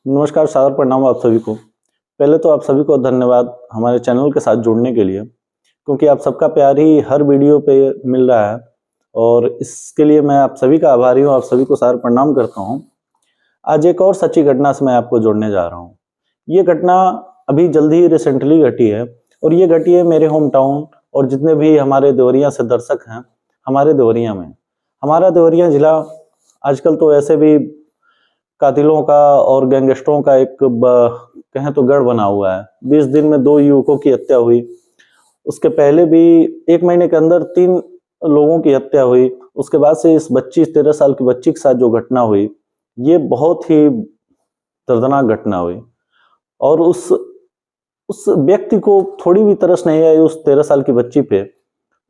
नमस्कार, सादर प्रणाम आप सभी को। पहले तो आप सभी को धन्यवाद हमारे चैनल के साथ जुड़ने के लिए, क्योंकि आप सबका प्यार ही हर वीडियो पे मिल रहा है और इसके लिए मैं आप सभी का आभारी हूँ, आप सभी को सादर प्रणाम करता हूँ। आज एक और सच्ची घटना से मैं आपको जोड़ने जा रहा हूँ। ये घटना अभी जल्दी ही रिसेंटली घटी है और ये घटी है मेरे होम टाउन और जितने भी हमारे देवरिया से दर्शक हैं, हमारे देवरिया में। हमारा देवरिया जिला आजकल तो ऐसे भी कातिलों का और गैंगस्टरों का एक कहें तो गढ़ बना हुआ है। 20 दिन में 2 युवकों की हत्या हुई। उसके पहले भी 1 महीने के अंदर 3 लोगों की हत्या हुई। उसके बाद से इस 13 साल की बच्ची के साथ जो घटना हुई, ये बहुत ही दर्दनाक घटना हुई और उस व्यक्ति को थोड़ी भी तरस नहीं आई उस 13 साल की बच्ची पे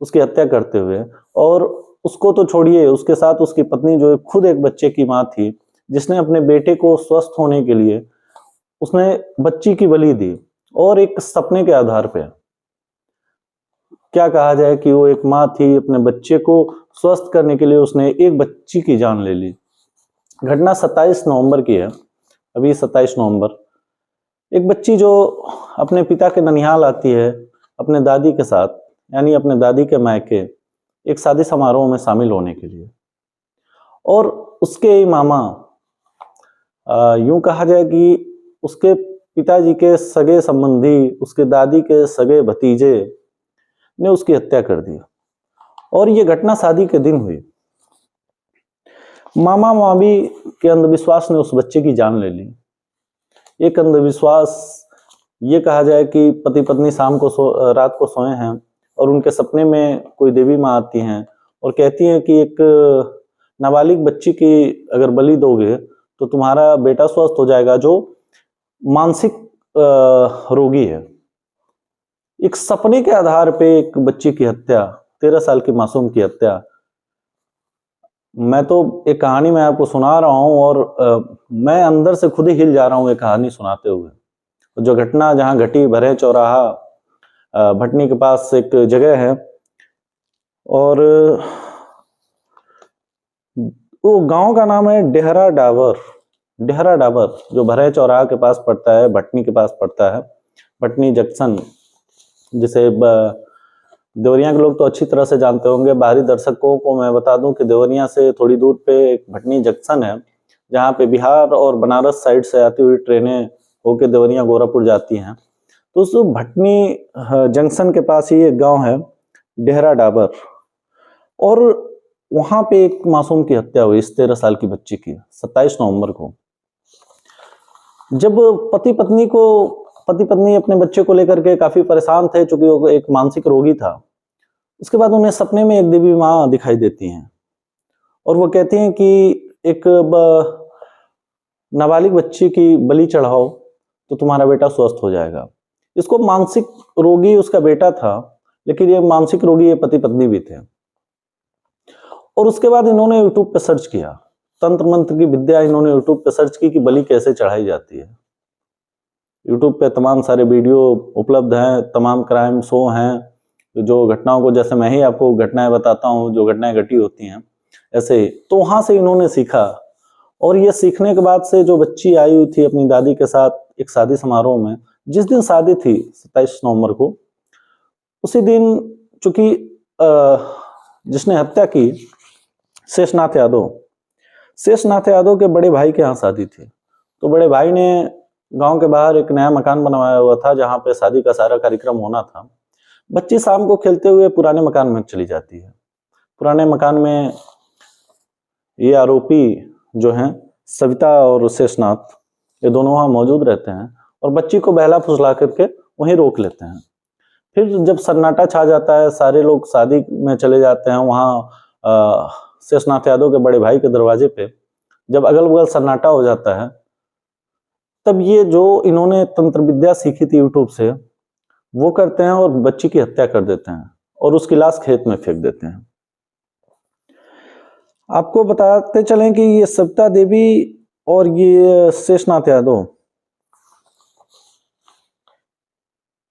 उसकी हत्या करते हुए। और उसको तो छोड़िए, उसके साथ उसकी पत्नी जो खुद एक बच्चे की माँ थी, जिसने अपने बेटे को स्वस्थ होने के लिए उसने बच्ची की बलि दी और एक सपने के आधार पे। क्या कहा जाए कि वो एक माँ थी, अपने बच्चे को स्वस्थ करने के लिए उसने एक बच्ची की जान ले ली। घटना 27 नवंबर की है, अभी 27 नवंबर। एक बच्ची जो अपने पिता के ननिहाल आती है अपने दादी के साथ, यानी अपने दादी के मायके, एक शादी समारोह में शामिल होने के लिए। और उसके ही मामा, यूं कहा जाए कि उसके पिताजी के सगे संबंधी, उसके दादी के सगे भतीजे ने उसकी हत्या कर दी और ये घटना शादी के दिन हुई। मामा मामी के अंधविश्वास ने उस बच्चे की जान ले ली। एक अंधविश्वास, ये कहा जाए कि पति पत्नी शाम को रात को सोए हैं और उनके सपने में कोई देवी माँ आती हैं और कहती हैं कि एक नाबालिग बच्ची की अगर बलि दोगे तो तुम्हारा बेटा स्वस्थ हो जाएगा जो मानसिक रोगी है। एक सपने के आधार पे एक बच्ची की हत्या, 13 साल की मासूम की हत्या। मैं तो एक कहानी मैं आपको सुना रहा हूं और मैं अंदर से खुद ही हिल जा रहा हूं ये कहानी सुनाते हुए। जो घटना जहां घटी, भरे चौराहा भटनी के पास एक जगह है और वो गांव का नाम है डेहरा डाबर। डेहरा डाबर जो भरे चौराहा के पास पड़ता है, भटनी के पास पड़ता है, भटनी जंक्शन, जिसे देवरिया के लोग तो अच्छी तरह से जानते होंगे। बाहरी दर्शकों को मैं बता दूं कि देवरिया से थोड़ी दूर पे एक भटनी जंक्शन है, जहाँ पे बिहार और बनारस साइड से आती हुई ट्रेनें होके देवरिया गोरखपुर जाती हैं। तो उस भटनी जंक्शन के पास ही एक गांव है डेहरा डाबर और वहां पे एक मासूम की हत्या हुई, इस 13 साल की बच्ची की, 27 नवंबर को। जब पति पत्नी अपने बच्चे को लेकर के काफी परेशान थे, चूंकि वो एक मानसिक रोगी था। उसके बाद उन्हें सपने में एक देवी माँ दिखाई देती हैं और वो कहती हैं कि एक नाबालिग बच्ची की बलि चढ़ाओ तो तुम्हारा बेटा स्वस्थ हो जाएगा। इसको मानसिक रोगी उसका बेटा था, लेकिन ये मानसिक रोगी ये पति पत्नी भी थे। और उसके बाद इन्होंने यूट्यूब पे सर्च किया, तंत्र मंत्र की विद्या इन्होंने यूट्यूब पे सर्च की कि बलि कैसे चढ़ाई जाती है। यूट्यूब पे तमाम सारे वीडियो उपलब्ध हैं, तमाम क्राइम शो हैं जो घटनाओं को, जैसे मैं ही आपको घटनाएं बताता हूँ जो घटनाएं घटी होती हैं ऐसे ही, तो वहां से इन्होंने सीखा। और ये सीखने के बाद से जो बच्ची आई हुई थी अपनी दादी के साथ एक शादी समारोह में, जिस दिन शादी थी 27 नवंबर को, उसी दिन चूंकि जिसने हत्या की शेषनाथ यादव के बड़े भाई के यहाँ शादी थी। तो बड़े भाई ने गांव के बाहर एक नया मकान बनवाया हुआ था जहां पे शादी का सारा कार्यक्रम होना था। बच्ची शाम को खेलते हुए पुराने मकान में चली जाती है। पुराने मकान में ये आरोपी जो हैं सविता और शेषनाथ, ये दोनों वहां मौजूद रहते हैं और बच्ची को बहला फुसला करके वहीं रोक लेते हैं। फिर जब सन्नाटा छा जाता है, सारे लोग शादी में चले जाते हैं, वहां शेषनाथ यादव के बड़े भाई के दरवाजे पे जब अगल बगल सन्नाटा हो जाता है, तब ये जो इन्होंने तंत्र विद्या सीखी थी यूट्यूब से, वो करते हैं और बच्ची की हत्या कर देते हैं और उसकी लाश खेत में फेंक देते हैं। आपको बताते चलें कि ये सविता देवी और ये शेषनाथ यादव,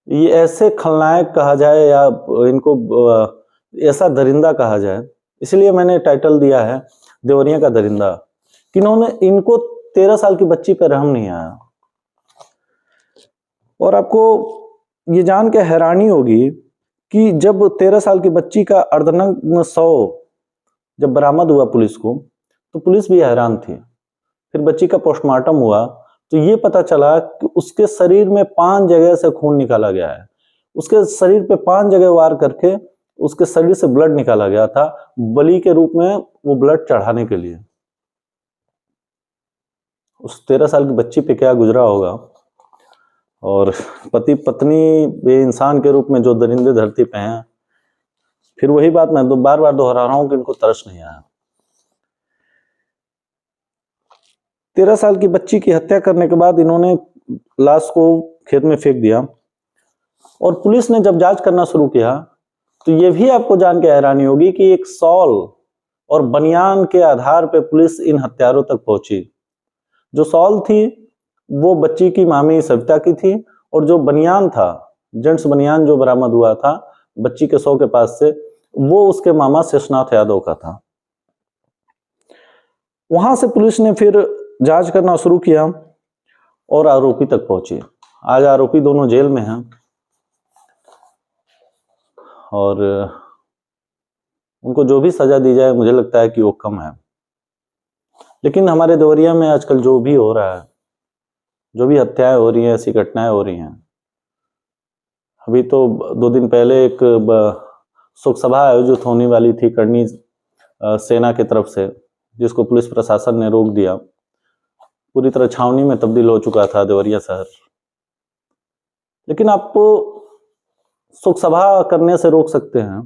ये ऐसे खलनायक कहा जाए या इनको ऐसा दरिंदा कहा जाए, इसलिए मैंने टाइटल दिया है देवरिया का दरिंदा, कि इनको 13 साल की बच्ची पे रहम नहीं आया। और आपको ये जान के हैरानी होगी कि जब 13 साल की बच्ची का अर्धनग्न शव जब बरामद हुआ पुलिस को, तो पुलिस भी हैरान थी। फिर बच्ची का पोस्टमार्टम हुआ तो ये पता चला कि उसके शरीर में 5 जगह से खून निकाला गया है। उसके शरीर पे 5 जगह वार करके उसके शरीर से ब्लड निकाला गया था, बलि के रूप में वो ब्लड चढ़ाने के लिए। उस 13 साल की बच्ची पे क्या गुजरा होगा, और पति पत्नी ये इंसान के रूप में जो दरिंदे धरती पे हैं। फिर वही बात मैं बार बार दोहरा रहा हूं कि इनको तरस नहीं आया। 13 साल की बच्ची की हत्या करने के बाद इन्होंने लाश को खेत में फेंक दिया। और पुलिस ने जब जांच करना शुरू किया तो ये भी आपको जान के हैरानी होगी कि एक शॉल और बनियान के आधार पर पुलिस इन हत्यारों तक पहुंची। जो शॉल थी वो बच्ची की मामी सविता की थी, और जो बनियान था, जेंट्स बनियान जो बरामद हुआ था बच्ची के शव के पास से, वो उसके मामा शेषनाथ यादव का था। वहां से पुलिस ने फिर जांच करना शुरू किया और आरोपी तक पहुंची। आज आरोपी दोनों जेल में हैं और उनको जो भी सजा दी जाए मुझे लगता है कि वो कम है। लेकिन हमारे देवरिया में आजकल जो भी हो रहा है, जो भी हत्याएं हो रही हैं, ऐसी घटनाएं हो रही हैं। अभी तो 2 दिन पहले एक शोक सभा आयोजित होने वाली थी करनी सेना की तरफ से, जिसको पुलिस प्रशासन ने रोक दिया। पूरी तरह छावनी में तब्दील हो चुका था देवरिया शहर। लेकिन आप शोक सभा करने से रोक सकते हैं,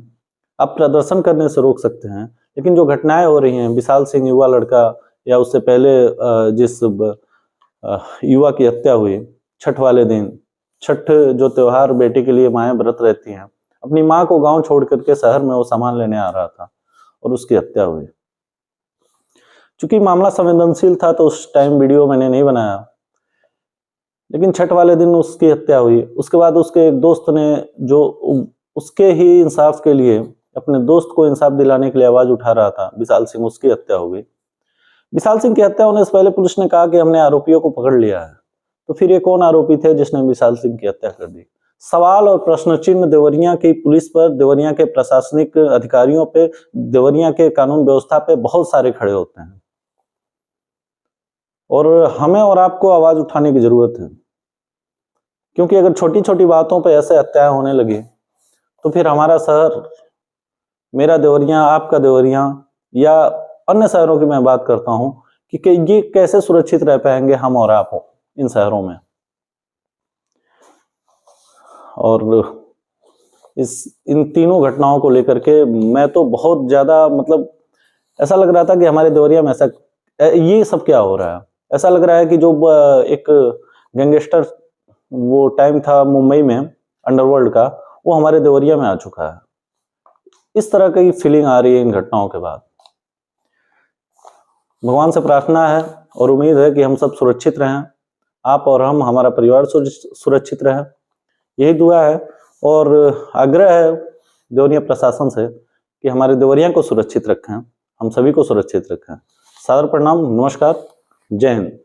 आप प्रदर्शन करने से रोक सकते हैं, लेकिन जो घटनाएं हो रही हैं, विशाल सिंह युवा लड़का, या उससे पहले जिस युवा की हत्या हुई छठ वाले दिन, छठ जो त्योहार बेटी के लिए माएं व्रत रहती हैं, अपनी मां को गांव छोड़ करके शहर में वो सामान लेने आ रहा था और उसकी हत्या हुई। चूंकि मामला संवेदनशील था तो उस टाइम वीडियो मैंने नहीं बनाया, लेकिन छठ वाले दिन उसकी हत्या हुई। उसके बाद उसके एक दोस्त ने, जो उसके ही इंसाफ के लिए, अपने दोस्त को इंसाफ दिलाने के लिए आवाज उठा रहा था, विशाल सिंह, उसकी हत्या हो गई। विशाल सिंह की हत्या होने से पहले पुलिस ने कहा कि हमने आरोपियों को पकड़ लिया है। तो फिर ये कौन आरोपी थे जिसने विशाल सिंह की हत्या कर दी? सवाल और प्रश्न चिन्ह देवरिया की पुलिस पर, देवरिया के प्रशासनिक अधिकारियों पे, देवरिया के कानून व्यवस्था पे बहुत सारे खड़े होते हैं। और हमें और आपको आवाज उठाने की जरूरत है, क्योंकि अगर छोटी छोटी बातों पे ऐसे हत्याएं होने लगी तो फिर हमारा शहर, मेरा देवरिया, आपका देवरिया, या अन्य शहरों की मैं बात करता हूं कि ये कैसे सुरक्षित रह पाएंगे हम और आप इन शहरों में। और इन तीनों घटनाओं को लेकर के मैं तो बहुत ज्यादा, मतलब ऐसा लग रहा था कि हमारे देवरिया में ऐसा, ये सब क्या हो रहा है। ऐसा लग रहा है कि जो एक गैंगस्टर वो टाइम था मुंबई में अंडरवर्ल्ड का, वो हमारे देवरिया में आ चुका है। इस तरह की फीलिंग आ रही है इन घटनाओं के बाद। भगवान से प्रार्थना है और उम्मीद है कि हम सब सुरक्षित रहें, आप और हम, हमारा परिवार सुरक्षित रहे, यही दुआ है। और आग्रह है देवरिया प्रशासन से कि हमारे देवरिया को सुरक्षित रखें, हम सभी को सुरक्षित रखें। सादर प्रणाम, नमस्कार, जय हिंद।